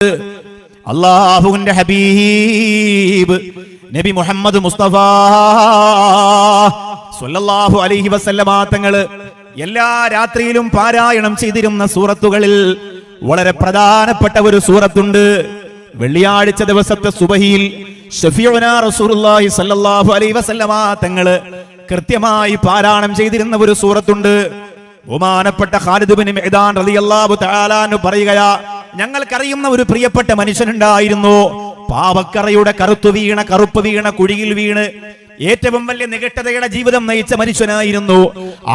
അല്ലാഹുവിന്റെ ഹബീബ് നബി മുഹമ്മദ് മുസ്തഫ സ്വല്ലല്ലാഹു അലൈഹി വസല്ലമ തങ്ങള് എല്ലാ രാത്രിയിലും പാരായണം ചെയ്തിരുന്ന സൂറത്തുകളിൽ വളരെ പ്രധാനപ്പെട്ട ഒരു സൂറത്തുണ്ട്. വെള്ളിയാഴ്ച ദിവസത്തെ സുബഹിയിൽ ഷഫീഉനാ റസൂലുള്ളാഹി സ്വല്ലല്ലാഹു അലൈഹി വസല്ലമ തങ്ങള് കൃത്യമായി പാരായണം ചെയ്തിരുന്ന ഒരു സൂറത്തുണ്ട്. ബഹുമാനപ്പെട്ട ഖാലിദ് ഇബ്നു മിഅ്ദാൻ റളിയല്ലാഹു തആല അൻഹു പറയുകയാ, ഞങ്ങൾക്കറിയുന്ന ഒരു പ്രിയപ്പെട്ട മനുഷ്യനുണ്ടായിരുന്നു. പാവക്കറയുടെ കറുപ്പ് വീണ കുഴിയിൽ വീണ് ഏറ്റവും വലിയ നികട്ടതയുടെ ജീവിതം നയിച്ച മനുഷ്യനായിരുന്നു.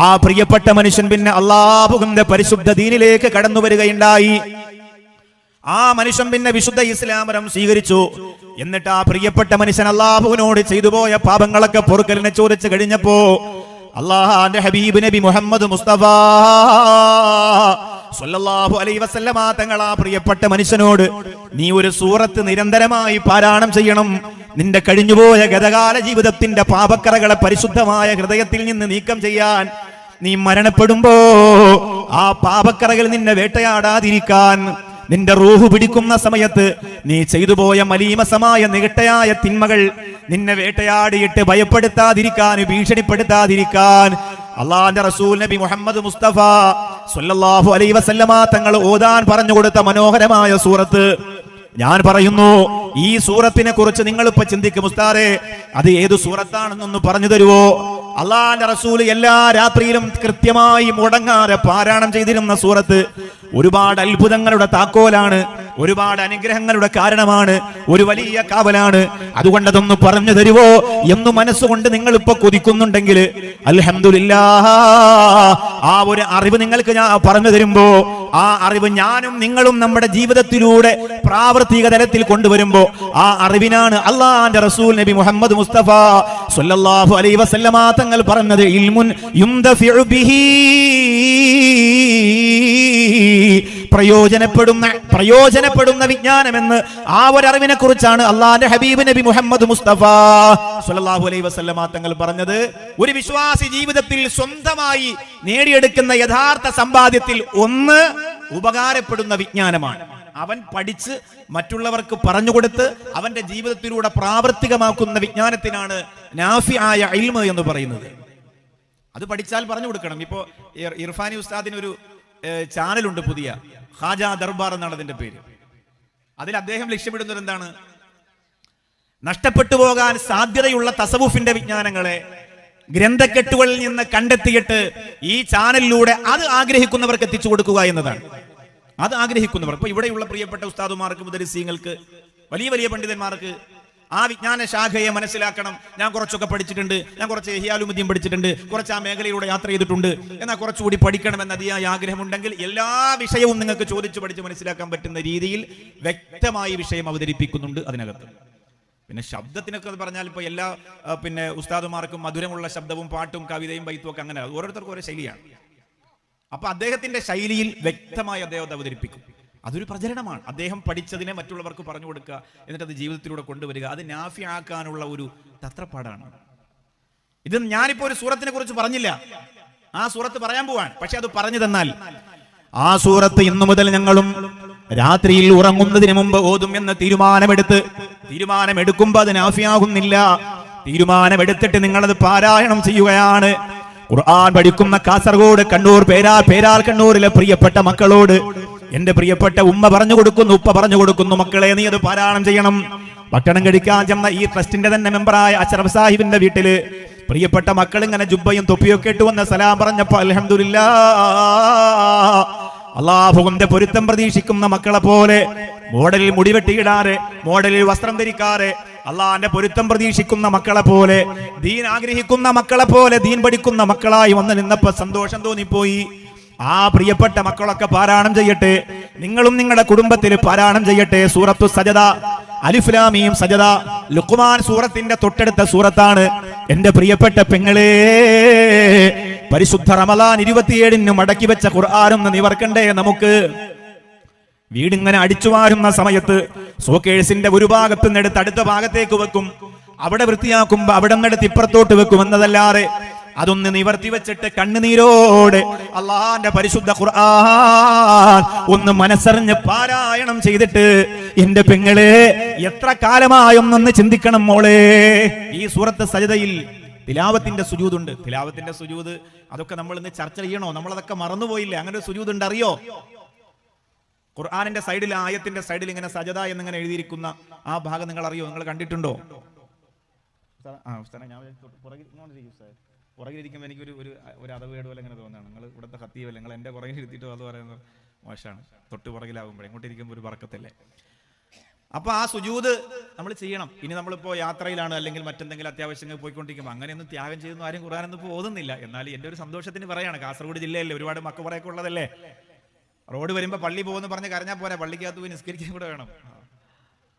ആ പ്രിയപ്പെട്ട മനുഷ്യൻ പിന്നെ അല്ലാഹുവിന്റെ പരിശുദ്ധ ദീനിലേക്ക് കടന്നു വരികയുണ്ടായി. ആ മനുഷ്യൻ പിന്നെ വിശുദ്ധ ഇസ്ലാം മതം സ്വീകരിച്ചു. എന്നിട്ട് ആ പ്രിയപ്പെട്ട മനുഷ്യൻ അല്ലാഹുവിനോട് ചെയ്തു പോയ പാപങ്ങളൊക്കെ പൊറുക്കലിനെ ചോദിച്ചു കഴിഞ്ഞപ്പോ അല്ലാഹുവിന്റെ ഹബീബ് നബി മുഹമ്മദ് മുസ്തഫ സ്വല്ലല്ലാഹു അലൈഹി വസല്ലമ തങ്ങൾ ആ പ്രിയപ്പെട്ട മനുഷ്യനോട്, നീ ഒരു സൂറത്ത് നിരന്തരമായി പാരായണം ചെയ്യണം. നിന്റെ കഴിഞ്ഞുപോയ ഗതകാല ജീവിതത്തിന്റെ പാപക്കറകളെ പരിശുദ്ധമായ ഹൃദയത്തിൽ നിന്ന് നീക്കം ചെയ്യാൻ, നീ മരണപ്പെടുമ്പോ ആ പാപക്കറകൾ നിന്നെ വേട്ടയാടാതിരിക്കാൻ, നിന്റെ റൂഹ് പിടിക്കുന്ന സമയത്ത് നീ ചെയ്തുപോയ മലീമസമായ നികട്ടയായ തിന്മകൾ നിന്നെ വേട്ടയാടിയിട്ട് ഭയപ്പെടുത്താതിരിക്കാൻ, ഭീഷണിപ്പെടുത്താതിരിക്കാൻ അല്ലാഹുവിന്റെ റസൂൽ നബി മുഹമ്മദ് മുസ്തഫ സ്വല്ലല്ലാഹു അലൈഹി വസല്ലമ തങ്ങൾ ഓതാൻ പറഞ്ഞു കൊടുത്ത മനോഹരമായ സൂറത്ത്. ഞാൻ പറയുന്നു, ഈ സൂറത്തിനെ കുറിച്ച് നിങ്ങൾ ഇപ്പൊ ചിന്തിക്കും, ഉസ്താദേ അത് ഏത് സൂറത്താണെന്നൊന്ന് പറഞ്ഞു തരുവോ? അല്ലാഹുവിന്റെ റസൂൽ എല്ലാ രാത്രിയിലും കൃത്യമായി മുടങ്ങാതെ പാരായണം ചെയ്തിരുന്ന സൂറത്ത് ഒരുപാട് അത്ഭുതങ്ങളുടെ താക്കോലാണ്, ഒരുപാട് അനുഗ്രഹങ്ങളുടെ കാരണമാണ്, ഒരു വലിയ കാവലാണ്. അതുകൊണ്ട് അതൊന്ന് പറഞ്ഞു തരുവോ എന്ന് മനസ്സുകൊണ്ട് നിങ്ങൾ ഇപ്പൊ കൊതിക്കുന്നുണ്ടെങ്കിൽ അൽഹംദുലില്ലാഹ്, ആ ഒരു അറിവ് നിങ്ങൾക്ക് ഞാൻ പറഞ്ഞു തരുമ്പോ ആ അറിവ് ഞാനും നിങ്ങളും നമ്മുടെ ജീവിതത്തിലൂടെ പ്രാവർത്തിക തലത്തിൽ കൊണ്ടുവരുമ്പോ ആ അറിവിനാണ് അല്ലാഹുവിന്റെ റസൂൽ നബി മുഹമ്മദ് മുസ്തഫ സ്വല്ലല്ലാഹു അലൈഹി വസല്ലമ തങ്ങൾ പറഞ്ഞത്, ഇൽമുൻ യുംദഫിഉ ബിഹി, പ്രയോജനപ്പെടുന്ന വിജ്ഞാനമെന്ന് ആ ഒരു അറിവിനെ കുറിച്ചാണ് അല്ലാഹുവിന്റെ ഹബീബ് നബി മുഹമ്മദ് മുസ്തഫ സ്വല്ലല്ലാഹു അലൈഹി വസല്ലമ തങ്ങൾ പറഞ്ഞത്. ഒരു വിശ്വാസി ജീവിതത്തിൽ സ്വന്തമായി നേടിയെടുക്കുന്ന യഥാർത്ഥ സമ്പാദ്യത്തിൽ ഒന്ന് ഉപകാരപ്പെടുന്ന വിജ്ഞാനമാണ്. അവൻ പഠിച്ച് മറ്റുള്ളവർക്ക് പറഞ്ഞുകൊടുത്ത് അവന്റെ ജീവിതത്തിലൂടെ പ്രാവർത്തികമാക്കുന്ന വിജ്ഞാനത്തിനാണ് നാഫിആയ ഇൽമ് എന്ന് പറയുന്നത്. അത് പഠിച്ചാൽ പറഞ്ഞു കൊടുക്കണം. ഇപ്പോ ഇർഫാനി ഉസ്താദിനൊരു ചാനലുണ്ട്, പുതിയ ഖാജ ദർബാർ എന്നാണ് അതിന്റെ പേര്. അതിൽ അദ്ദേഹം ലക്ഷ്യമിടുന്നത് എന്താണ്? നഷ്ടപ്പെട്ടു പോകാൻ സാധ്യതയുള്ള തസവുഫിന്റെ വിജ്ഞാനങ്ങളെ ഗ്രന്ഥക്കെട്ടുകളിൽ നിന്ന് കണ്ടെത്തിയിട്ട് ഈ ചാനലിലൂടെ അത് ആഗ്രഹിക്കുന്നവർക്ക് എത്തിച്ചു കൊടുക്കുക എന്നതാണ്. അത് ആഗ്രഹിക്കുന്നവർ, ഇപ്പൊ ഇവിടെയുള്ള പ്രിയപ്പെട്ട ഉസ്താദുമാർക്ക്, മുദരിസീങ്ങൾക്ക്, വലിയ വലിയ പണ്ഡിതന്മാർക്ക് ആ വിജ്ഞാന ശാഖയെ മനസ്സിലാക്കണം. ഞാൻ കുറച്ചൊക്കെ പഠിച്ചിട്ടുണ്ട്, ഞാൻ കുറച്ച് ഇഹ്യാഉലുദ്ദീൻ പഠിച്ചിട്ടുണ്ട്, കുറച്ച് ആ മേഖലയിലൂടെ യാത്ര ചെയ്തിട്ടുണ്ട്, എന്നാൽ കുറച്ചുകൂടി പഠിക്കണമെന്ന് അതിയായ ആഗ്രഹമുണ്ടെങ്കിൽ എല്ലാ വിഷയവും നിങ്ങൾക്ക് ചോദിച്ചു പഠിച്ച് മനസ്സിലാക്കാൻ പറ്റുന്ന രീതിയിൽ വ്യക്തമായി വിഷയം അവതരിപ്പിക്കുന്നുണ്ട് അതിനകത്ത്. പിന്നെ ശബ്ദത്തിനൊക്കെ പറഞ്ഞാൽ ഇപ്പൊ എല്ലാ പിന്നെ ഉസ്താദുമാർക്കും മധുരമുള്ള ശബ്ദവും പാട്ടും കവിതയും ബൈത്തും ഒക്കെ അങ്ങനെ ഓരോരുത്തർക്കും ഓരോ ശൈലിയാണ്. അപ്പൊ അദ്ദേഹത്തിന്റെ ശൈലിയിൽ വ്യക്തമായി അദ്ദേഹം അവതരിപ്പിക്കും. അതൊരു പ്രചരണമാണ്. അദ്ദേഹം പഠിച്ചതിനെ മറ്റുള്ളവർക്ക് പറഞ്ഞു കൊടുക്കുക, എന്നിട്ട് അത് ജീവിതത്തിലൂടെ കൊണ്ടുവരിക. അത് നാഫിയാക്കാനുള്ള ഒരു തത്രപ്പാടാണ്. ഇത് ഞാനിപ്പോ ഒരു സൂറത്തിനെ കുറിച്ച് പറഞ്ഞില്ല, ആ സൂറത്ത് പറയാൻ പോവാൻ. പക്ഷെ അത് പറഞ്ഞു തന്നാൽ ആ സൂറത്ത് ഇന്നു മുതൽ ഞങ്ങളും രാത്രിയിൽ ഉറങ്ങുന്നതിന് മുമ്പ് ഓതും എന്ന് തീരുമാനമെടുക്കുമ്പോ അത് നാഫിയാകുന്നില്ല. തീരുമാനമെടുത്തിട്ട് നിങ്ങളത് പാരായണം ചെയ്യുകയാണ്. ഖുർആൻ പഠിക്കുന്ന കാസർഗോഡ്, കണ്ണൂർ, പേരാൽ കണ്ണൂരിലെ പ്രിയപ്പെട്ട മക്കളോട് എന്റെ പ്രിയപ്പെട്ട ഉമ്മ പറഞ്ഞു കൊടുക്കുന്നു, ഉപ്പ പറഞ്ഞു കൊടുക്കുന്നു, മക്കളെ നീ അത് പാരായണം ചെയ്യണം. ഭക്ഷണം കഴിക്കാൻ ചെന്ന ഈ ട്രസ്റ്റിന്റെ തന്നെ മെമ്പറായ അഷ്റഫ് സാഹിബിന്റെ വീട്ടില് പ്രിയപ്പെട്ട മക്കൾ ഇങ്ങനെ ജുബ്ബയും തൊപ്പിയൊക്കെ ഇട്ട് വന്ന് സലാം പറഞ്ഞപ്പോ അൽഹംദുലില്ലാഹ്, അല്ലാഹുവിന്റെ പൊരുത്തം പ്രതീക്ഷിക്കുന്ന മക്കളെ പോലെ മോഡലിൽ മുടിവെട്ടിയിടാറ്, മോഡലിൽ വസ്ത്രം ധരിക്കാറ്, അള്ളാന്റെ പൊരുത്തം പ്രതീക്ഷിക്കുന്ന മക്കളെ പോലെ, ദീൻ ആഗ്രഹിക്കുന്ന മക്കളെ പോലെ, ദീൻ പഠിക്കുന്ന മക്കളായി വന്ന് നിന്നപ്പോ സന്തോഷം തോന്നിപ്പോയി. ആ പ്രിയപ്പെട്ട മക്കളൊക്കെ പാരായണം ചെയ്യട്ടെ, നിങ്ങളും നിങ്ങളുടെ കുടുംബത്തിൽ പാരായണം ചെയ്യട്ടെ. സൂറത്തു സജദ, അലിഫ് ലാം മീം സജദ, ലുഖ്മാൻ സൂറത്തിന്റെ തൊട്ടടുത്ത സൂറത്താണ്. എന്റെ പ്രിയപ്പെട്ട പെങ്ങളെ, പരിശുദ്ധ റമളാൻ 27-ന് മടക്കി വെച്ച ഖുർആനൊന്ന് നിവർക്കണ്ടേ നമുക്ക്? വീടിങ്ങനെ അടിച്ചു വാരുന്ന സമയത്ത് സോക്കേഴ്സിന്റെ ഒരു ഭാഗത്ത് നിന്നെടുത്ത് അടുത്ത ഭാഗത്തേക്ക് വെക്കും, അവിടെ വൃത്തിയാക്കുമ്പോ അവിടെ നിന്നെടുത്ത് ഇപ്പുറത്തോട്ട് വെക്കും എന്നതല്ലാതെ അതൊന്ന് നിവർത്തി വെച്ചിട്ട് കണ്ണുനീരോടെ അള്ളാന്റെ പരിശുദ്ധ ഖുർആൻ ഒന്ന് മനസ്സറിഞ്ഞ് പാരായണം ചെയ്തിട്ട് എന്റെ പെങ്ങളെ എത്ര കാലമായൊന്നൊന്ന് ചിന്തിക്കണം മോളെ. ഈ സൂറത്ത് സജദയിൽ തിലാവത്തിന്റെ സുജൂദുണ്ട്. തിലാവത്തിന്റെ സുജൂദ് അതൊക്കെ നമ്മൾ ഇന്ന് ചർച്ച ചെയ്യണോ? നമ്മളതൊക്കെ മറന്നുപോയില്ലേ? അങ്ങനെ ഒരു സുജൂദ് ഉണ്ട്, അറിയോ? ഖുർആനിന്റെ സൈഡിൽ, ആയത്തിന്റെ സൈഡിൽ ഇങ്ങനെ സജദ എന്നിങ്ങനെ എഴുതിയിരിക്കുന്ന ആ ഭാഗം നിങ്ങൾ അറിയോ? നിങ്ങൾ കണ്ടിട്ടുണ്ടോ? പുറകിലിരിക്കുമ്പോൾ എനിക്കൊരു ഒരു അതവേട് പോലെ ഇങ്ങനെ തോന്നുകയാണ്. നിങ്ങൾ ഇവിടുത്തെ ഹത്തീവല്ല, നിങ്ങൾ എൻ്റെ പുറകിലിരുത്തിയിട്ട് അത് പറയുന്നത് മോശമാണ്. തൊട്ട് പുറകിലാകുമ്പോഴേ ഇങ്ങോട്ടിരിക്കുമ്പോൾ ഒരു ബർക്കത്തല്ലേ. അപ്പൊ ആ സുജൂദ് നമ്മൾ ചെയ്യണം. ഇനി നമ്മളിപ്പോ യാത്രയിലാണ് അല്ലെങ്കിൽ മറ്റെന്തെങ്കിലും അത്യാവശ്യങ്ങൾ പോയിക്കൊണ്ടിരിക്കുമ്പോൾ അങ്ങനെയൊന്നും ത്യാഗം ചെയ്യുന്ന ആരും ഖുർആനൊന്നും ഇപ്പോൾ ഓതുന്നില്ല. എന്നാൽ എൻ്റെ ഒരു സന്തോഷത്തിന് പറയാണ്, കാസർഗോഡ് ജില്ലയല്ലേ, ഒരുപാട് മക്കബറയൊക്കെ ഉള്ളതല്ലേ. റോഡ് വരുമ്പോൾ പള്ളി പോകുമെന്ന് പറഞ്ഞ് കരഞ്ഞാൽ പോരാ, പള്ളിക്കകത്ത് പോയി നിസ്കരിക്കാൻ കൂടെ വേണം.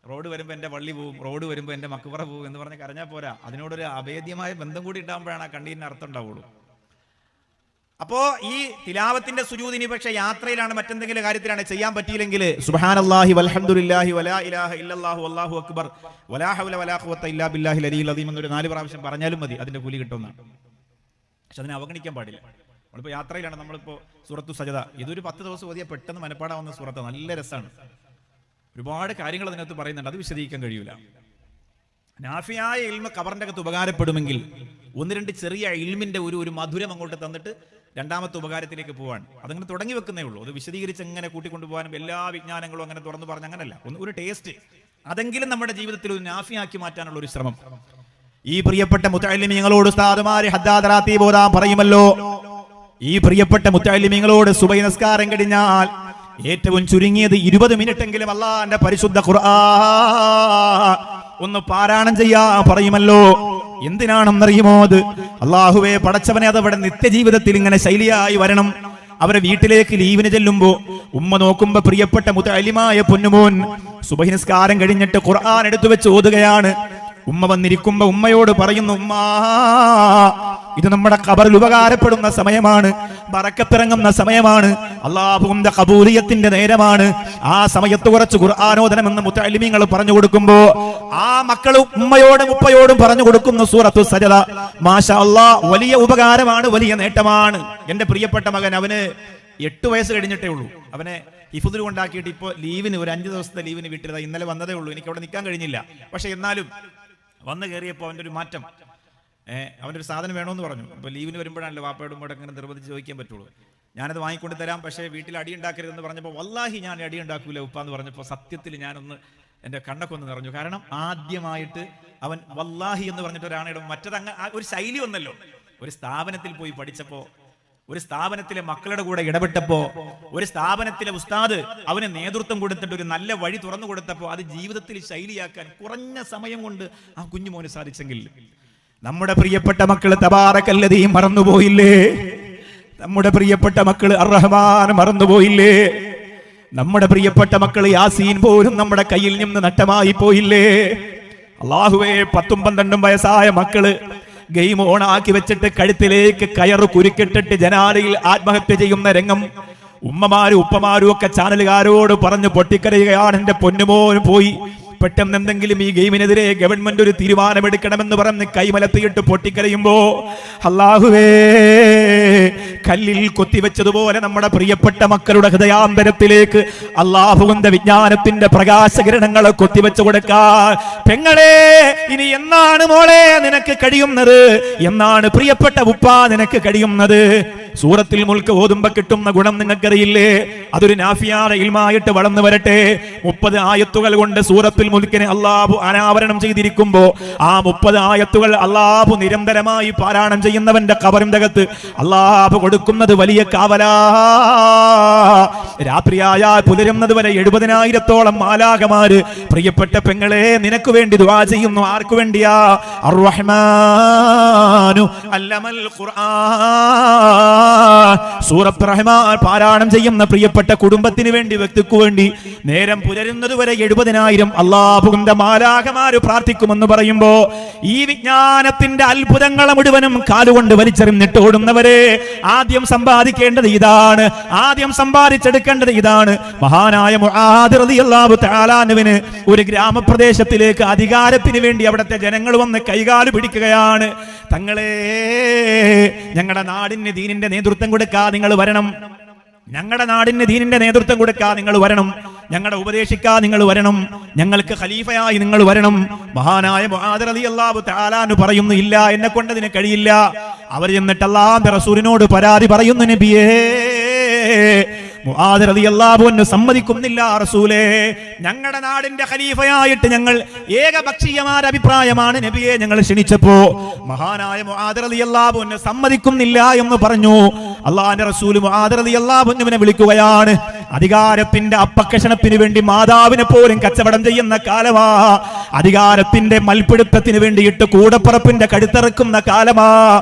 റോഡ് വരുമ്പോൾ എൻ്റെ പള്ളി പോവും, റോഡ് വരുമ്പോൾ എൻ്റെ മക്കബറ പോവും എന്ന് പറഞ്ഞ് കരഞ്ഞാൽ പോരാ. അതിനോടൊരു അഭേദ്യമായ ബന്ധം കൂടി ഉണ്ടാകുമ്പോഴാണ് ആ കണ്ണീരിന് അർത്ഥം ഉണ്ടാവുള്ളൂ. അപ്പോ ഈ തിലാവത്തിന്റെ സുജൂദിനി പക്ഷെ യാത്രയിലാണ് മറ്റെന്തെങ്കിലും കാര്യത്തിലാണ് ചെയ്യാൻ പറ്റിയില്ലെങ്കിൽ സുബ്ഹാനല്ലാഹി വൽഹംദുലില്ലാഹി വലാ ഇലാഹ ഇല്ലല്ലാഹു വല്ലാഹു അക്ബർ വലാ ഹൗല വലാ ഖുവത ഇല്ലാ ബില്ലാഹിൽ അലിയിൽ അദീം എന്നൊരു 4 പ്രാവശ്യം പറഞ്ഞാലും മതി, അതിന്റെ കൂലി കിട്ടുന്നതാണ്. പക്ഷെ അതിനെ അവഗണിക്കാൻ പാടില്ല. നമ്മളിപ്പോൾ യാത്രയിലാണ്, നമ്മളിപ്പോൾ സൂറത്തു സജദ ഇതൊരു 10 ദിവസം ഓതിയാൽ പെട്ടെന്ന് മനപ്പാടാവുന്ന സൂറത്ത്, നല്ല രസമാണ്. ഒരുപാട് കാര്യങ്ങൾ അതിനകത്ത് പറയുന്നുണ്ട്, അത് വിശദീകരിക്കാൻ കഴിയൂല. നാഫിയായ ഇൽമ ഖബറിന്റെ അകത്ത് ഉപകാരപ്പെടുമെങ്കിൽ 1-2 ചെറിയ ഇൽമിന്റെ ഒരു മധുരം അങ്ങോട്ട് തന്നിട്ട് രണ്ടാമത്തെ ഉപകാരത്തിലേക്ക് പോവാൻ അതങ്ങനെ തുടങ്ങി വെക്കുന്നേ ഉള്ളൂ. അത് വിശദീകരിച്ച് എങ്ങനെ കൂട്ടിക്കൊണ്ടുപോകാനും എല്ലാ വിജ്ഞാനങ്ങളും അങ്ങനെ തുറന്നു പറഞ്ഞ അങ്ങനല്ല, ഒരു ടേസ്റ്റ് അതെങ്കിലും നമ്മുടെ ജീവിതത്തിൽ ഒരു നാഫിയാക്കി മാറ്റാനുള്ള ഒരു ശ്രമം. ഈ പ്രിയപ്പെട്ട മുത്തഅല്ലിമീങ്ങളോട് ഉസ്താദുമാര് ഹദ്ദാദ് റാത്തീബ് ഓതാൻ പറയുമല്ലോ. ഈ പ്രിയപ്പെട്ട മുത്തഅല്ലിമീങ്ങളോട് സുബഹി നിസ്കാരം കഴിഞ്ഞാൽ ഏറ്റവും ചുരുങ്ങിയത് 20 മിനിറ്റെങ്കിലും അല്ലാഹുവിന്റെ പരിശുദ്ധ ഖുർആൻ ഒന്ന് പാരായണം ചെയ്യാ പറയുമല്ലോ. എന്തിനാണെന്നറിയുമോ? അത് അല്ലാഹുവേ പടച്ചവനെ, അതവിടെ നിത്യജീവിതത്തിൽ ഇങ്ങനെ ശൈലിയായി വരണം. അവരെ വീട്ടിലേക്ക് ലീവിന് ചെല്ലുമ്പോ ഉമ്മ നോക്കുമ്പോ പ്രിയപ്പെട്ട മുതഅല്ലിമായ പൊന്നുമോൻ സുബഹി നിസ്കാരം കഴിഞ്ഞിട്ട് ഖുർആൻ എടുത്തു വെച്ച് ഓതുകയാണ്. ഉമ്മ വന്നിരിക്കുമ്പോ ഉമ്മയോട് പറയുന്നു, ഉമ്മാ ഇത് നമ്മുടെ ഖബറിൽ ഉപകാരപ്പെടുന്ന സമയമാണ്, ബറക്കത്തിറങ്ങുന്ന സമയമാണ്, അല്ലാഹുവിന്റെ ഖബൂലിയത്തിന്റെ നേരമാണ്. ആ സമയത്ത് കുറച്ച് ഖുർആനോദനമെന്ന് മുതഅല്ലിമീങ്ങൾ പറഞ്ഞു കൊടുക്കുമ്പോ ആ മക്കൾ ഉമ്മയോടും ഉപ്പയോടും പറഞ്ഞു കൊടുക്കുന്ന സൂറത്തു സജദ മാഷാ അല്ലാഹ് വലിയ ഉപകാരമാണ്, വലിയ നേട്ടമാണ്. എന്റെ പ്രിയപ്പെട്ട മകൻ, അവന് 8 വയസ്സ് കഴിഞ്ഞിട്ടേ ഉള്ളൂ. അവനെ ഹിഫ്ദിൽ കൊണ്ടാക്കിയിട്ട് ഇപ്പോൾ ലീവിന് ഒരു 5 ദിവസത്തെ ലീവിന് വിട്ടിരുന്നത്. ഇന്നലെ വന്നതേ ഉള്ളൂ, എനിക്ക് അവിടെ നിൽക്കാൻ കഴിഞ്ഞില്ല. പക്ഷെ എന്നാലും വന്നു കയറിയപ്പോൾ അവൻ്റെ ഒരു മാറ്റം, അവൻ്റെ ഒരു സാധനം വേണമെന്ന് പറഞ്ഞു. അപ്പോൾ ലീവിന് വരുമ്പോഴാണല്ലോ വാപ്പയോടും കൂടെ അങ്ങനെ നിർബന്ധിച്ച് ചോദിക്കാൻ പറ്റുള്ളൂ. ഞാനത് വാങ്ങിക്കൊണ്ട് തരാം, പക്ഷേ വീട്ടിൽ അടി ഉണ്ടാക്കരുതെന്ന് പറഞ്ഞപ്പോൾ വല്ലാഹി ഞാൻ അടി ഉണ്ടാക്കൂല ഉപ്പ എന്ന് പറഞ്ഞപ്പോൾ സത്യത്തിൽ ഞാനൊന്ന് എൻ്റെ കണ്ണൊക്കെ ഒന്ന് നിറഞ്ഞു. കാരണം ആദ്യമായിട്ട് അവൻ വല്ലാഹി എന്ന് പറഞ്ഞിട്ട് ഒരാണിടും. മറ്റത് ഒരു ശൈലി വന്നല്ലോ. ഒരു സ്ഥാപനത്തിൽ പോയി പഠിച്ചപ്പോൾ, ഒരു സ്ഥാപനത്തിലെ മക്കളുടെ കൂടെ ഇടപെട്ടപ്പോ, ഒരു സ്ഥാപനത്തിലെ ഉസ്താദ് അവന് നേതൃത്വം കൊടുത്തിട്ട് ഒരു നല്ല വഴി തുറന്നു കൊടുത്തപ്പോൾ അത് ജീവിതത്തിൽ ശൈലിയാക്കാൻ കുറഞ്ഞ സമയം കൊണ്ട് ആ കുഞ്ഞുമോന് സാധിച്ചെങ്കിൽ നമ്മുടെ പ്രിയപ്പെട്ട മക്കള് തബാറക്കല്ലദീ മറന്നുപോയില്ലേ? നമ്മുടെ പ്രിയപ്പെട്ട മക്കള് അർ-റഹ്മാൻ മറന്നുപോയില്ലേ? നമ്മുടെ പ്രിയപ്പെട്ട മക്കള് യാസീൻ പോലും നമ്മുടെ കയ്യിൽ നിന്ന് നഷ്ടമായി പോയില്ലേ? അല്ലാഹുവേ 10-12 വയസ്സായ മക്കള് ഗെയിം ഓണാക്കി വെച്ചിട്ട് കഴുത്തിലേക്ക് കയറ് കുരുക്കിട്ടിട്ട് ജനാലയിൽ ആത്മഹത്യ ചെയ്യുന്ന രംഗം ഉമ്മമാരും ഉപ്പമാരും ഒക്കെ ചാനലുകാരോട് പറഞ്ഞു പൊട്ടിക്കരയുകയാണ്. എന്റെ പൊന്നുമോന് പോയി പെട്ടെന്ന് എന്തെങ്കിലും ഈ ഗെയിമിനെതിരെ ഗവൺമെന്റ് ഒരു തീരുമാനമെടുക്കണമെന്ന് പറഞ്ഞ് കൈമലത്തിയിട്ട് പൊട്ടിക്കരയുമ്പോ അല്ലാഹുവേ കല്ലിൽ കൊത്തിവെച്ചതുപോലെ നമ്മുടെ പ്രിയപ്പെട്ട മക്കളുടെ ഹൃദയാന്തരത്തിലേക്ക് അല്ലാഹുവിന്റെ വിജ്ഞാനത്തിന്റെ പ്രകാശകിരണങ്ങളെ കൊത്തിവെച്ചു കൊടുക്കാൻ പെങ്ങളെ ഇനി എന്നാണ് മോളെ നിനക്ക് കഴിയുന്നത്? എന്നാണ് പ്രിയപ്പെട്ട ഉപ്പ നിനക്ക് കഴിയുന്നത്? സൂറത്തിൽ മുൽക്ക് ഓതുമ്പോ കിട്ടുന്ന ഗുണം നിങ്ങൾക്കറിയില്ലേ? അതൊരു നാഫിയായ ഇൽമായിട്ട് വളർന്നു വരട്ടെ. 30 ആയത്തുകൾ കൊണ്ട് സൂറത്തുൽ മുൽക്കിനെ അല്ലാഹു അനാവരണം ചെയ്തിരിക്കുമ്പോ ആ 30 ആയത്തുകൾ അല്ലാഹു നിരന്തരമായി പാരായണം ചെയ്യുന്നവന്റെ ഖബറിന്റെ അകത്ത് അല്ലാഹു കൊടുക്കുന്നത് വലിയ കാവലാ. രാത്രിയായാൽ പുലരുന്നത് വരെ 70,000-ഓളം മാലാഖമാര് പ്രിയപ്പെട്ട പെങ്ങളെ നിനക്ക് വേണ്ടി ദുആ ചെയ്യുന്നു. ആർക്കു വേണ്ടിയാ? അർ-റഹ്മാനു അല്ലമൽ ഖുർആൻ. സൂറത്ത് റഹ്മാൻ പാരായണം ചെയ്യുന്ന പ്രിയപ്പെട്ട കുടുംബത്തിന് വേണ്ടി, വ്യക്തിക്ക് വേണ്ടി നേരം പുലരുന്നതുവരെ 70,000 അല്ലാഹുവിന്റെ മാലാഖമാര് പ്രാർത്ഥിക്കുമെന്ന് പറയുമ്പോ ഈ വിജ്ഞാനത്തിന്റെ അത്ഭുതങ്ങളെ മുഴുവനും കാലുകൊണ്ട് വലിച്ചെറിഞ്ഞിട്ട് ഓടുന്നവരെ ആദ്യം സമ്പാദിക്കേണ്ടത് ഇതാണ്, ആദ്യം സമ്പാദിച്ചെടുക്കേണ്ടത് ഇതാണ്. മഹാനായ മുആദ് റളിയല്ലാഹു തആല അൻഹുവിന് ഒരു ഗ്രാമപ്രദേശത്തിലേക്ക് അധികാരത്തിന് വേണ്ടി അവിടുത്തെ ജനങ്ങൾ വന്ന് കൈകാല് പിടിക്കുകയാണ്. തങ്ങളെ, ഞങ്ങളുടെ നാടിന് ദീനിന്റെ നേതൃത്വം കൊടുക്കാൻ നിങ്ങൾ വരണം, ഞങ്ങളുടെ നാടിന് ദീനിന്റെ നേതൃത്വം കൊടുക്കാൻ നിങ്ങൾ വരണം, ഞങ്ങളുടെ ഉപദേശിക്കാൻ നിങ്ങൾ വരണം, ഞങ്ങൾക്ക് ഖലീഫയായി നിങ്ങൾ വരണം. മഹാനായ മുആദ് റളിയല്ലാഹു തആല അൻഹു പറയുന്നു, ഇല്ല, എന്നെ കൊണ്ടതിന് കഴിയില്ല. അവർ ചെന്നിട്ട് അല്ലാഹുവിന്റെ റസൂലിനോട് പരാതി പറയുന്നു, നബിയേ, മുആദ് റളിയല്ലാഹു അൻഹു സമ്മതിക്കുന്നില്ല റസൂലേ, ഞങ്ങളുടെ നാടിന്റെ ഖലീഫയായിട്ട് ഞങ്ങൾ ഏകപക്ഷീയമായ അഭിപ്രായമാണ് നബിയെ ഞങ്ങൾ ക്ഷണിച്ചപ്പോ മഹാനായ മുആദ് റളിയല്ലാഹു അൻഹു സമ്മതിക്കുന്നില്ല എന്ന് പറഞ്ഞു. അല്ലാഹുവിന്റെ റസൂൽ മുആദ് റളിയല്ലാഹു അൻഹുവിനെ വിളിക്കുകയാണ്. അധികാരത്തിന്റെ അപ്പക്കഷണത്തിന് വേണ്ടി മാതാവിനെ പോലും കച്ചവടം ചെയ്യുന്ന കാലമാ, അധികാരത്തിന്റെ മൽപ്പിടുത്തത്തിന് വേണ്ടിയിട്ട് കൂടപ്പറപ്പിന്റെ കഴുത്തിറക്കുന്ന കാലമാ,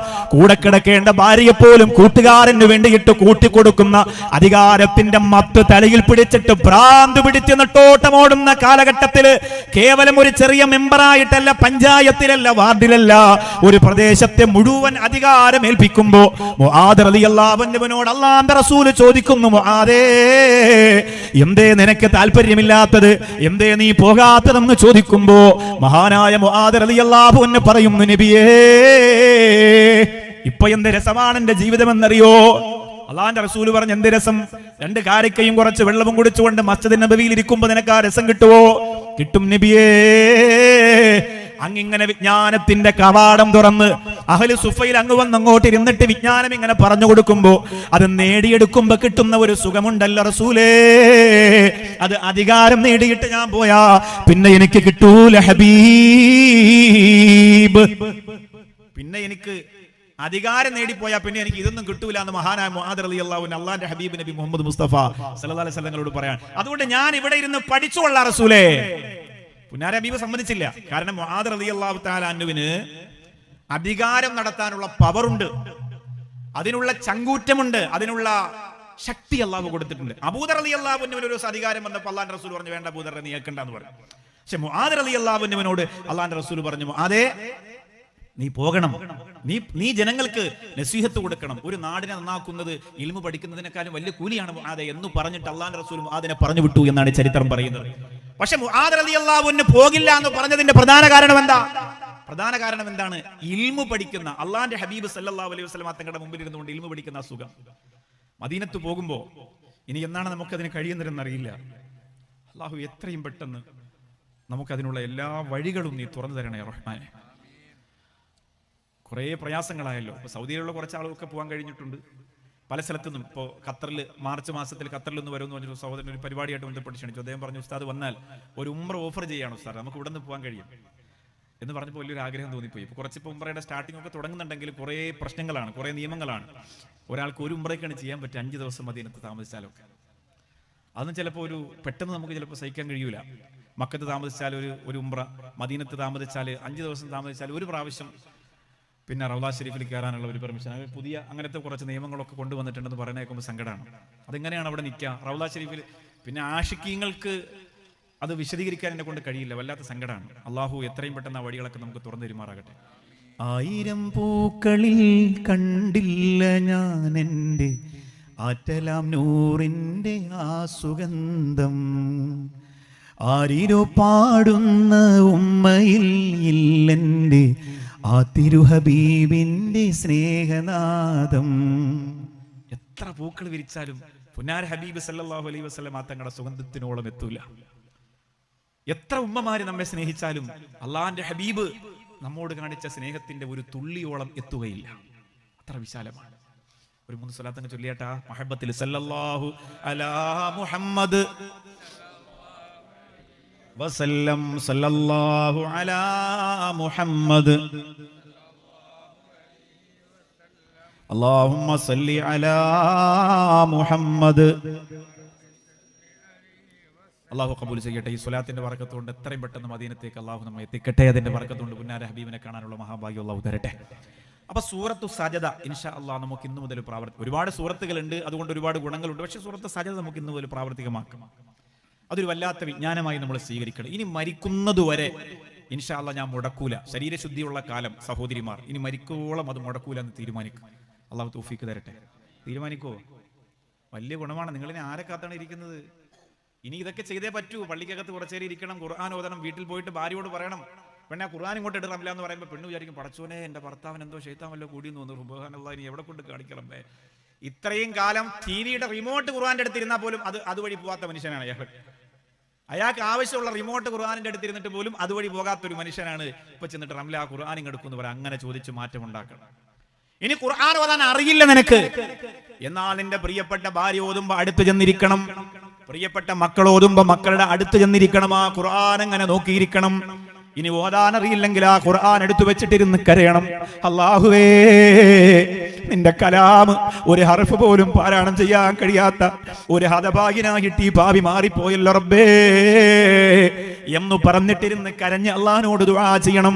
കൂടെ കിടക്കേണ്ട ഭാര്യയെ പോലും കൂട്ടുകാരന് വേണ്ടിയിട്ട് കൂട്ടിക്കൊടുക്കുന്ന അധികാരത്തിന്റെ മത്ത് തലയിൽ പിടിച്ചിട്ട് ഭ്രാന്ത് പിടിച്ച് നെട്ടോട്ടമോടുന്ന കാലഘട്ടത്തില് കേവലം ഒരു ചെറിയ മെമ്പറായിട്ടല്ല, പഞ്ചായത്തിലല്ല, വാർഡിലല്ല, ഒരു പ്രദേശത്തെ മുഴുവൻ അധികാരം ഏൽപ്പിക്കുമ്പോ മുആദ് റളിയല്ലാഹു അൻഹുവിനോട് അല്ലാഹുവിന്റെ റസൂൽ ചോദിക്കുന്നു, മുആദേ, എന്തേ നിനക്ക് താല്പര്യമില്ലാത്തത്, എന്തേ നീ പോകാത്തതെന്ന് ചോദിക്കുമ്പോ മഹാനായ മുആദ് റളിയല്ലാഹു അൻഹു പറയുന്നു, നബിയേ, ഇപ്പൊ എന്ത് രസമാണ് എന്റെ ജീവിതമെന്നറിയോ? അള്ളാന്റെ റസൂല് പറഞ്ഞ എന്ത് രസം? 2 കാരക്കയും കുറച്ച് വെള്ളവും കുടിച്ചുകൊണ്ട് മസ്ജിദ് നബവിയിൽ ഇരിക്കുമ്പോ നിനക്ക് ആ രസം കിട്ടുവോ? കിട്ടും നബിയേ. അങ്ങിങ്ങനെ വിജ്ഞാനത്തിന്റെ കവാടം തുറന്ന് അഹ്ലു സുഫയിൽ അങ്ങ് വന്ന് അങ്ങോട്ട് ഇരുന്നിട്ട് വിജ്ഞാനം ഇങ്ങനെ പറഞ്ഞു കൊടുക്കുമ്പോ അത് നേടിയെടുക്കുമ്പോ കിട്ടുന്ന ഒരു സുഖമുണ്ടല്ലോ റസൂലേ, അത് അധികാരം നേടിയിട്ട് ഞാൻ പോയാ പിന്നെ എനിക്ക് കിട്ടൂല ഹബീബ്. പിന്നെ എനിക്ക് അധികാരം നേടിപ്പോയാ പിന്നെ എനിക്ക് ഇതൊന്നും കിട്ടൂല എന്ന് മഹാനായ മുആദ് റളിയല്ലാഹു അൻഹു അല്ലാഹുവിന്റെ ഹബീബ് നബി മുഹമ്മദ് മുസ്തഫ സല്ലല്ലാഹു അലൈഹി വസല്ലമയോട് പറയാൻ. അതുകൊണ്ട് ഞാൻ ഇവിടെ ഇരുന്ന് പഠിച്ചുകൊള്ളാ റസൂലേ. പുന്നാര ഹബീബ് സമ്മതിച്ചില്ല. കാരണം മുആദ് റളിയല്ലാഹു തആല അൻഹുവിന് അധികാരം നടത്താനുള്ള പവറുണ്ട്, അതിനുള്ള ചങ്കൂറ്റമുണ്ട്, അതിനുള്ള ശക്തി അല്ലാഹു കൊടുത്തിട്ടുണ്ട്. അബൂദർ റളിയല്ലാഹു അൻഹുവിന് ഒരു അധികാരം വന്നപ്പോൾ അല്ലാഹുവിന്റെ റസൂൽ പറഞ്ഞു, വേണ്ട അബൂദർ, നീ കേൾക്കണ്ടെന്ന് പറഞ്ഞു. പക്ഷെ മുആദ് റളിയല്ലാഹു അൻഹുവിനോട് അല്ലാഹുവിന്റെ റസൂൽ പറഞ്ഞു, മുആദേ, നീ പോകണം, നീ ജനങ്ങൾക്ക് നസീഹത്ത് കൊടുക്കണം. ഒരു നാടിനെ നന്നാക്കുന്നത് ഇൽമു പഠിക്കുന്നതിനേക്കാളും വലിയ കൂലിയാണ് മുആദേ എന്ന് പറഞ്ഞിട്ട് അല്ലാഹുവിന്റെ റസൂൽ മുആദിനെ പറഞ്ഞു വിട്ടു എന്നാണ് ചരിത്രം പറയുന്നത്. പക്ഷെ മുആദ് റളിയല്ലാഹു അൻഹു പോകില്ല എന്ന് പറഞ്ഞതിന്റെ പ്രധാന കാരണം എന്താണ്? ഇൽമു പഠിക്കുന്ന അല്ലാഹുവിന്റെ ഹബീബ് സല്ലല്ലാഹു അലൈഹി വസല്ലം തങ്ങളുടെ മുമ്പിൽ ഇരുന്നുകൊണ്ട് ഇൽമു പഠിക്കുന്ന സുഖം. മദീനത്ത് പോകുമ്പോ ഇനി എന്നാണ് നമുക്കതിന് കഴിയുന്നതെന്നറിയില്ല. അല്ലാഹു എത്രയും പെട്ടെന്ന് നമുക്കതിനുള്ള എല്ലാ വഴികളും നീ തുറന്നു തരണേ റഹ്മാനെ. കുറേ പ്രയാസങ്ങളായല്ലോ. ഇപ്പൊ സൗദിയിലുള്ള കുറച്ച് ആളുകൾക്ക് പോകാൻ കഴിഞ്ഞിട്ടുണ്ട്. പല സ്ഥലത്തുനിന്നും ഇപ്പോൾ ഖത്തറിൽ മാർച്ച് മാസത്തിൽ ഖത്തറിൽ നിന്ന് വരുമെന്ന് പറഞ്ഞൊരു സഹോദരൻ ഒരു പരിപാടിയായിട്ട് ബന്ധപ്പെട്ട് ക്ഷണിച്ചു. അദ്ദേഹം പറഞ്ഞു, ഉസ്താദ് വന്നാൽ ഒരു ഉംറ ഓഫർ ചെയ്യാണ് ഉസ്താദ്, നമുക്ക് ഇവിടെ നിന്ന് പോകാൻ കഴിയും എന്ന് പറഞ്ഞപ്പോൾ വലിയൊരു ആഗ്രഹം തോന്നിപ്പോയി. ഇപ്പോൾ കുറച്ചിപ്പോൾ ഉംറയുടെ സ്റ്റാർട്ടിംഗ് ഒക്കെ തുടങ്ങുന്നുണ്ടെങ്കിൽ കുറേ പ്രശ്നങ്ങളാണ്, കുറേ നിയമങ്ങളാണ്. ഒരാൾക്ക് ഒരു ഉംറയ്ക്കാണ് ചെയ്യാൻ പറ്റുക 5 ദിവസം മദീനത്ത് താമസിച്ചാലൊക്കെ. അതൊന്നും ചിലപ്പോൾ പെട്ടെന്ന് നമുക്ക് ചിലപ്പോൾ സഹിക്കാൻ കഴിയൂല. മക്കത്ത് താമസിച്ചാൽ ഒരു ഉംറ, മദീനത്ത് താമസിച്ചാൽ 5 ദിവസം താമസിച്ചാൽ ഒരു പ്രാവശ്യം പിന്നെ റൗള ഷരീഫിൽ കയറാനുള്ള ഒരു പെർമിഷൻ, പുതിയ അങ്ങനത്തെ കുറച്ച് നിയമങ്ങളൊക്കെ കൊണ്ടുവന്നിട്ടുണ്ടെന്ന് പറയുന്നേക്കുമ്പോൾ സങ്കടമാണ്. അതെങ്ങനെയാണ് അവിടെ നിൽക്കുക റൗള ഷരീഫിൽ? പിന്നെ ആഷിക്കീങ്ങൾക്ക് അത് വിശദീകരിക്കാൻ എന്നെ കൊണ്ട് കഴിയില്ല, വല്ലാത്ത സങ്കടമാണ്. അള്ളാഹു എത്രയും പെട്ടെന്ന് ആ വഴികളൊക്കെ നമുക്ക് തുറന്നു തരുമാറാകട്ടെ. 1000 പൂക്കളിൽ കണ്ടില്ല ഞാൻ എൻ്റെ ആറ്റലാം നൂറിൻ്റെ ആ സുഗന്ധം, ആരിരോ പാടുന്ന ഉമ്മയിൽ ഇല്ലെൻ്റെ ആ തിരുഹബീബിന്റെ സ്നേഹനാദം. എത്ര പൂക്കൾ വിരിച്ചാലും പുന്നാര ഹബീബ് സല്ലല്ലാഹു അലൈഹി വസല്ലം തങ്ങളുടെ സുഗന്ധത്തിനോളം എത്തൂല. എത്ര ഉമ്മമാര് നമ്മെ സ്നേഹിച്ചാലും അള്ളാഹിന്റെ ഹബീബ് നമ്മോട് കാണിച്ച സ്നേഹത്തിന്റെ ഒരു തുള്ളിയോളം എത്തുകയില്ല. അത്ര വിശാലമാണ്. ഒരു 3 സ്വലാത്തങ്ങ് ചൊല്ലിയാട്ടാ മഹബ്ബത്തിൽ. സല്ലല്ലാഹു അലാ മുഹമ്മദ് വസല്ലം, സല്ലല്ലാഹു അലാ മുഹമ്മദ്, അല്ലാഹുമ്മ സല്ലി അലാ മുഹമ്മദ്. അല്ലാഹു ഖബൂൽ ചെയ്യട്ടെ. ഈ സ്വലാത്തിന്റെ ബറക്കത്തുകൊണ്ട് എത്രയും പെട്ടെന്ന് മദീനത്തേക്ക് അല്ലാഹു നമ്മെ എത്തിക്കട്ടെ. അതിന്റെ ബറക്കത്തുകൊണ്ട് പുന്നാര ഹബീബിനെ കാണാനുള്ള മഹാഭാഗ്യം അല്ലാഹു തരട്ടെ. അപ്പൊ സൂറത്തു സജദ ഇൻഷാ അള്ളാഹ് നമുക്ക് ഇന്നു മുതൽ ഒരുപാട് സൂറത്തുകളുണ്ട്, അതുകൊണ്ട് ഒരുപാട് ഗുണങ്ങളുണ്ട്. പക്ഷെ സൂറത്ത് സജദ നമുക്ക് ഇന്നു മുതൽ പ്രാവർത്തികമാക്കാം. അതൊരു വല്ലാത്ത വിജ്ഞാനമായി നമ്മൾ സ്വീകരിക്കണം. ഇനി മരിക്കുന്നതുവരെ ഇൻഷാ അള്ളാഹ് ഞാൻ മുടക്കൂല. ശരീരശുദ്ധിയുള്ള കാലം സഹോദരിമാർ, ഇനി മരിക്കോളം അത് മുടക്കൂല എന്ന് തീരുമാനിക്കും. അള്ളാഹു തൗഫീക്ക് തരട്ടെ. തീരുമാനിക്കോ? വലിയ ഗുണമാണ്. നിങ്ങളിനി ആരെ കാത്താണ് ഇരിക്കുന്നത്? ഇനി ഇതൊക്കെ ചെയ്തേ പറ്റൂ. പള്ളിക്കകത്ത് കുറച്ചേരി ഇരിക്കണം, ഖുർആൻ ഓതണം, വീട്ടിൽ പോയിട്ട് ഭാര്യയോട് പറയണം, പെണ്ണെ ഖുർആൻ ഇങ്ങോട്ട് ഇടറമില്ല എന്ന് പറയുമ്പോൾ പെണ്ണ് വിചാരിക്കും, പടച്ചോനെ എൻ്റെ ഭർത്താവിന് എന്തോ ശൈത്താൻ വല്ലോ കൂടിയെന്ന് തോന്നുന്നു, സുബ്ഹാനല്ലാഹ്, ഇനി എവിടെ കൊണ്ട് കാണിക്കണം. ഇത്രയും കാലം ടിവിയുടെ റിമോട്ട് ഖുർആന്റെ അടുത്തിരുന്നാൽ പോലും അതുവഴി പോകാത്ത മനുഷ്യനാണ് അയാൾ. അയാൾക്ക് ആവശ്യമുള്ള റിമോട്ട് ഖുർആനിന്റെ അടുത്തിരുന്നിട്ട് പോലും അതുവഴി പോകാത്തൊരു മനുഷ്യനാണ്. ഇപ്പൊ ചെന്നിട്ട് റംല ഖുർആൻ ഇങ്ങെടുക്കുന്നു പറയാം. അങ്ങനെ ചോദിച്ച് മാറ്റം ഉണ്ടാക്കണം. ഇനി ഖുർആൻ ഓതാൻ അറിയില്ല നിനക്ക്, എന്നാൽ നിന്റെ പ്രിയപ്പെട്ട ഭാര്യ ഓതുമ്പോ അടുത്ത് ചെന്നിരിക്കണം, പ്രിയപ്പെട്ട മക്കൾ ഓതുമ്പോ മക്കളുടെ അടുത്ത് ചെന്നിരിക്കണം, ആ ഖുർആൻ അങ്ങനെ നോക്കിയിരിക്കണം. ഇനി ഓതാൻ അറിയില്ലെങ്കിൽ ആ ഖുർആൻ എടുത്തു വെച്ചിട്ടിരുന്ന് കരയണം, അല്ലാഹുവേ നിന്റെ കലാം ഒരു ഹർഫ് പോലും പാരായണം ചെയ്യാൻ കഴിയാത്ത ഒരു ഹതഭാഗ്യനായിട്ട് ഈ പാപി മാറിപ്പോയല്ലോ റബ്ബേ എന്ന് പറഞ്ഞിട്ടിരുന്ന് കരഞ്ഞ് അള്ളാഹിനോട് ദുആ ചെയ്യണം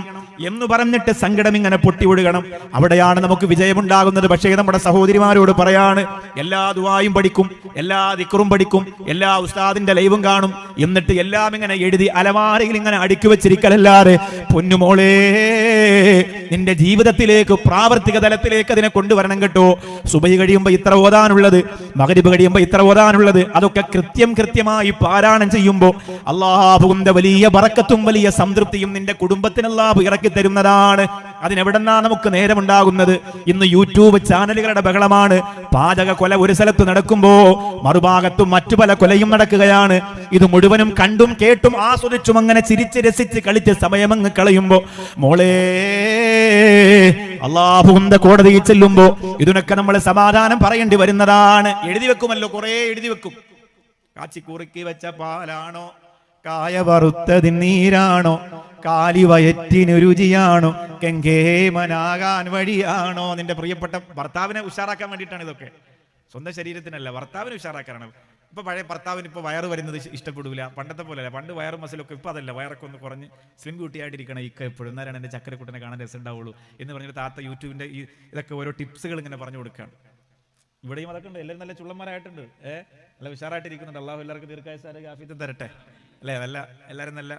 എന്ന് പറഞ്ഞിട്ട് സങ്കടം ഇങ്ങനെ പൊട്ടിയൊഴുകണം. അവിടെയാണ് നമുക്ക് വിജയമുണ്ടാകുന്നത്. പക്ഷേ നമ്മുടെ സഹോദരിമാരോട് പറയാണ്, എല്ലാ ദുആയും പഠിക്കും, എല്ലാ ദിക്റും പഠിക്കും, എല്ലാ ഉസ്താദിന്റെ ലൈവും കാണും, എന്നിട്ട് എല്ലാം ഇങ്ങനെ എഴുതി അലമാരയിൽ ഇങ്ങനെ അടുക്കി വെച്ചിരിക്കലല്ലാതെ പൊന്നുമോളെ നിന്റെ ജീവിതത്തിലേക്ക് പ്രാവർത്തിക തലത്തിലേക്ക് അതിനെ കൊണ്ടുവരണം കേട്ടോ. സുബഹി കഴിയുമ്പോ ഇത്ര ഓതാനുള്ളത്, മഗ്രിബ് കഴിയുമ്പോ ഇത്ര ഓതാനുള്ളത്, അതൊക്കെ കൃത്യമായി പാരായണം ചെയ്യുമ്പോ അല്ലാഹുവിന്റെ വലിയ ബറക്കത്തും വലിയ സംതൃപ്തിയും നിന്റെ കുടുംബത്തിന് അല്ലാഹു ഇറക്കി തരുന്നതാണ്. അതിനെവിടെന്നാ നമുക്ക് നേരമുണ്ടാകുന്നത്? ഇന്ന് യൂട്യൂബ് ചാനലുകളുടെ ബഹളമാണ്. പാചക കൊല ഒരു സ്ഥലത്ത് നടക്കുമ്പോ മറുഭാഗത്തും മറ്റു പല കൊലയും നടക്കുകയാണ്. ഇത് മുഴുവനും കണ്ടും കേട്ടും ആസ്വദിച്ചും അങ്ങനെ ചിരിച്ച് രസിച്ച് കളിച്ച് സമയമങ്ങ് കളയുമ്പോ മോളെ അല്ലാഹുവിന്റെ കോടതിയിൽ ചെല്ലുമ്പോ ഇതിനൊക്കെ നമ്മൾ സമാധാനം പറയേണ്ടി വരുന്നതാണ്. എഴുതി വെക്കുമല്ലോ, കുറെ എഴുതി വെക്കും. കാച്ചി കുറുക്കി വെച്ച പാലാണോ, കായ വറുത്തതിൻ നീരാണോ, കാലി വയറ്റിന് രുചിയാണോ, കെങ്കേമനാകാൻ വഴിയാണോ. നിന്റെ പ്രിയപ്പെട്ട ഭർത്താവിനെ ഉഷാറാക്കാൻ വേണ്ടിയിട്ടാണ് ഇതൊക്കെ, സ്വന്തം ശരീരത്തിനല്ല, ഭർത്താവിനെ ഉഷാറാക്കാനാണ്. ഇപ്പൊ പഴയ ഭർത്താവിന് ഇപ്പൊ വയറ് വരുന്നത് ഇഷ്ടപ്പെടില്ല, പണ്ടത്തെ പോലെയല്ല. പണ്ട് വയറും മസിലൊക്കെ, ഇപ്പൊ അതല്ല, വയറൊക്കെ ഒന്ന് കുറഞ്ഞ് സ്ലിം ബ്യൂട്ടിയായിട്ടിരിക്കണം ഇക്ക എപ്പോഴും, എന്നാലാണ് എൻ്റെ ചക്കരക്കുട്ടനെ കാണാൻ രസം ഉണ്ടാവുള്ളൂ എന്ന് പറഞ്ഞിട്ട് താത്ത യൂട്യൂബിന്റെ ഇതൊക്കെ ഓരോ ടിപ്സുകൾ ഇങ്ങനെ പറഞ്ഞു കൊടുക്കുകയാണ്. ഇവിടെയും അതൊക്കെ ഉണ്ട്. എല്ലാവരും നല്ല ചുള്ളന്മാരായിട്ടുണ്ട്, നല്ല ഉഷാറായിട്ടിരിക്കുന്നുണ്ട്. അള്ളാഹു എല്ലാവർക്കും ദീർഘായുസ്സും ആഫിയത്തും തരട്ടെ, അല്ലേ? നല്ല എല്ലാവരും നല്ല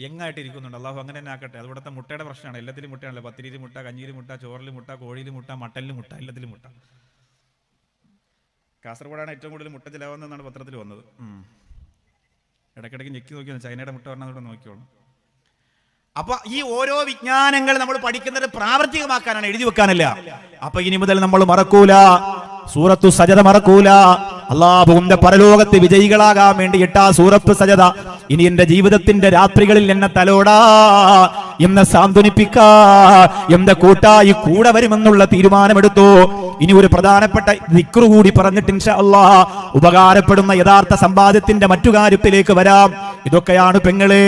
യങ്ങായിട്ട് ഇരിക്കുന്നുണ്ട്. അള്ളാഹു അങ്ങനെ തന്നെ ആക്കട്ടെ. അത് ഇവിടുത്തെ മുട്ടയുടെ പ്രശ്നമാണ്. എല്ലാത്തിലും മുട്ടയാണല്ലോ, പത്തിരിയിൽ മുട്ട, കഞ്ഞിയിൽ മുട്ട, ചോറിൽ മുട്ട, കോഴിയിൽ മുട്ട, മട്ടനിൽ മുട്ട, എല്ലാത്തിലും മുട്ട. കാസർഗോഡാണ് ഏറ്റവും കൂടുതൽ മുട്ട ചിലവെന്നാണ് പത്രത്തിൽ വന്നത്. ഇടയ്ക്കിടയ്ക്ക് ഞെക്കി നോക്കിയോ, ചൈനയുടെ മുട്ട പറഞ്ഞാൽ നോക്കിയോളൂ. അപ്പൊ ഈ ഓരോ വിജ്ഞാനങ്ങൾ നമ്മൾ പഠിക്കുന്നത് പ്രാവർത്തികമാക്കാനാണ്, എഴുതി വെക്കാനല്ല. അപ്പൊ ഇനി മുതൽ നമ്മൾ മറക്കൂല, സൂറത്തു സജദ മറക്കൂല. അല്ലാഹുവിന്റെ പരലോകത്ത് വിജയികളാകാൻ വേണ്ടിയിട്ടാ സൂറത്തു സജദ. ഇനി എന്റെ ജീവിതത്തിന്റെ രാത്രികളിൽ എന്നെ തലോടാ, എന്നെ സാന്ത്വനിപ്പിക്കാ, എന്റെ കൂട്ടായി കൂടെ വരുമെന്നുള്ള തീരുമാനമെടുത്തു. ഇനി ഒരു പ്രധാനപ്പെട്ട ദിക്റ് കൂടി പറഞ്ഞിട്ട് ഇൻഷാ അല്ലാഹ് ഉപകാരപ്പെടുന്ന യഥാർത്ഥ സമ്പാദ്യത്തിന്റെ മറ്റു കാര്യത്തിലേക്ക് വരാം. ഇതൊക്കെയാണ് പെങ്ങളെ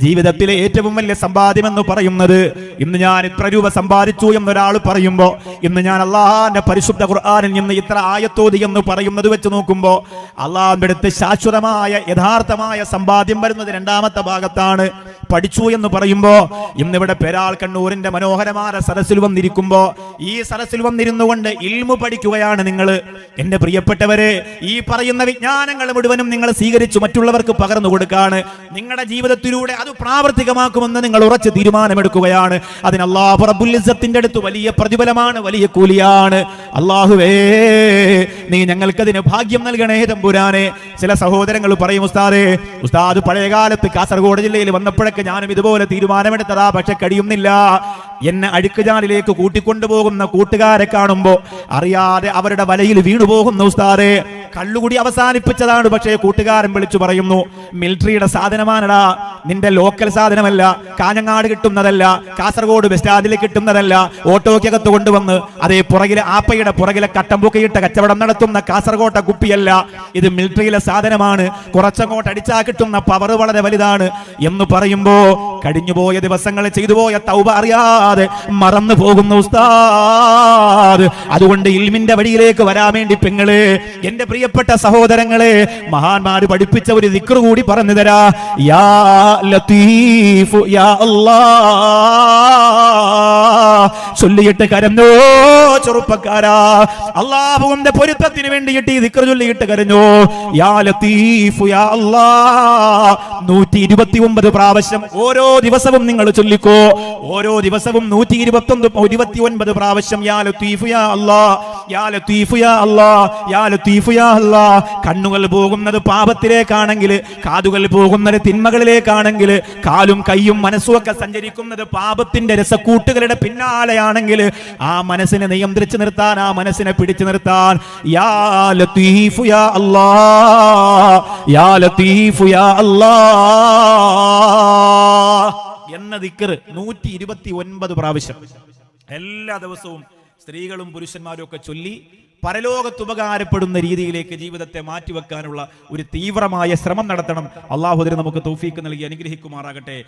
ജീവിതത്തിലെ ഏറ്റവും വലിയ സമ്പാദ്യം എന്ന് പറയുന്നത്. ഇന്ന് ഞാൻ ഇത്ര രൂപ സമ്പാദിച്ചു എന്നൊരാൾ പറയുമ്പോ, ഇന്ന് ഞാൻ അള്ളാഹുവിന്റെ പരിശുദ്ധ ഖുർആനിൽ നിന്ന് ഇത്ര ആയത്തോതി എന്ന് പറയുന്നത് വെച്ച് നോക്കുമ്പോ അള്ളാഹുവിന്റെ അടുത്ത് ശാശ്വതമായ യഥാർത്ഥമായ സമ്പാദ്യം വരുന്നത് രണ്ടാമത്തെ ഭാഗത്താണ്. പഠിച്ചു എന്ന് പറയുമ്പോ ഇന്നിവിടെ പേരാൾ കണ്ണൂരിന്റെ മനോഹരമായ സദസ്സിൽ വന്നിരിക്കുമ്പോ, ഈ സദസ്സിൽ വന്നിരുന്നു കൊണ്ട് ഇൽമു പഠിക്കുകയാണ് നിങ്ങൾ. എന്റെ പ്രിയപ്പെട്ടവരെ, ഈ പറയുന്ന വിജ്ഞാനങ്ങൾ മുഴുവനും നിങ്ങൾ സ്വീകരിച്ചു മറ്റുള്ളവർക്ക് പകർന്നു കൊടുക്കാണ്. നിങ്ങളുടെ ജീവിതത്തിലൂടെ അത് പ്രാവർത്തികമാക്കുമെന്ന് നിങ്ങൾ ഉറച്ച് തീരുമാനമെടുക്കുകയാണ്. അതിന് അല്ലാഹു റബ്ബുൽ ഇസ്സത്തിന്റെ അടുത്ത് വലിയ പ്രതിഫലമാണ്, വലിയ കൂലിയാണ്. അല്ലാഹുവേ നീ ഞങ്ങൾക്കതിന് ഭാഗ്യം നൽകണേ തമ്പുരാനെ. ചില സഹോദരങ്ങൾ പറയും, ഉസ്താദ് പഴയകാലത്ത് കാസർഗോഡ് ജില്ലയിൽ വന്നപ്പോഴൊക്കെ ഞാനും ഇതുപോലെ തീരുമാനമെടുത്തതാ, പക്ഷെ കഴിയുന്നില്ല. എന്നെ അഴുക്കുചാലിലേക്ക് കൂട്ടിക്കൊണ്ടുപോകുന്ന കൂട്ടുകാരെ കാണുമ്പോ അറിയാതെ അവരുടെ വലയിൽ വീണുപോകുന്ന ഉസ്താദേ, കള്ളുകുടി അവസാനിപ്പിച്ചതാണ്, പക്ഷേ കൂട്ടുകാരൻ വിളിച്ചു പറയുന്നു, മിലിറ്ററിയുടെ സാധനമാണടാ, നിന്റെ ലോക്കൽ സാധനമല്ല, കാഞ്ഞങ്ങാട് കിട്ടുന്നതല്ല, കാസർഗോഡ് ബസ് സ്റ്റാൻഡിൽ കിട്ടുന്നതല്ല, ഓട്ടോയ്ക്കകത്ത് കൊണ്ടുവന്ന് അതേ പുറകിലെ ആപ്പയുടെ പുറകിലെ കട്ടമ്പുക്കയിട്ട് കച്ചവടം നടത്തുന്ന കാസർഗോട്ടെ കുപ്പിയല്ല, ഇത് മിലിറ്ററിയിലെ സാധനമാണ്, കുറച്ചങ്ങോട്ട് അടിച്ചാ കിട്ടുന്ന പവർ വളരെ വലുതാണ് എന്ന് പറയുമ്പോ കഴിഞ്ഞുപോയ ദിവസങ്ങൾ ചെയ്തുപോയ തൗബ അറിയാതെ മറന്നു പോകുന്ന ഉസ്താദ്. അതുകൊണ്ട് ഇൽമിന്റെ വഴിയിലേക്ക് വരാൻ വേണ്ടി പെങ്ങളെ, എന്റെ പ്രിയപ്പെട്ട സഹോദരങ്ങളെ, മഹാന്മാര് പഠിപ്പിച്ച ഒരു ദിക്ർ കൂടി പറഞ്ഞു തരാ. യാ ലത്തീഫ് യാ അല്ലാഹ് ചൊല്ലിയിട്ട് കരഞ്ഞോ ചെറുപ്പക്കാരാ, അല്ലാഹുവിന്റെ പൊരുത്തത്തിന് വേണ്ടിയിട്ട് ഈ ദിക്ർ ചൊല്ലിയിട്ട് കരഞ്ഞോ. യാ ലത്തീഫു യാ അല്ലാഹ് 129 പ്രാവശ്യം ഓരോ ദിവസവും നിങ്ങൾ ചൊല്ലിക്കോ. ഓരോ ദിവസവും 129 പ്രാവശ്യം യാ ലത്തീഫു യാ അല്ലാഹ്, യാ ലത്തീഫു യാ അല്ലാഹ്, യാ ലത്തീഫു യാ അല്ലാഹ്. കണ്ണുകൾ പോകുന്നത് പാപത്തിലേക്കാണെങ്കിൽ, കാതുകൾ പോകുന്നത് തിന്മകളിലേക്കാണെങ്കിൽ, കാലും കൈയും മനസ്സും ഒക്കെ സഞ്ചരിക്കുന്നത് പാപത്തിന്റെ രസക്കൂട്ടുകളുടെ പിന്നാലെയാണെങ്കിൽ, ആ മനസ്സിനെ നിയന്ത്രിച്ചു നിർത്താൻ, ആ മനസ്സിനെ പിടിച്ചു നിർത്താൻ യാ ലത്തീഫു യാ അല്ലാഹ്, യാ ലത്തീഫു യാ അല്ലാഹ് എന്ന ദിക്ർ 129 പ്രാവശ്യം എല്ലാ ദിവസവും സ്ത്രീകളും പുരുഷന്മാരും ഒക്കെ ചൊല്ലി പരലോകത്ത് ഉപകാരപ്പെടുന്ന രീതിയിലേക്ക് ജീവിതത്തെ മാറ്റിവെക്കാനുള്ള ഒരു തീവ്രമായ ശ്രമം നടത്തണം. അല്ലാഹു നമുക്ക് തൗഫീക്ക് നൽകി അനുഗ്രഹിക്കുമാറാകട്ടെ.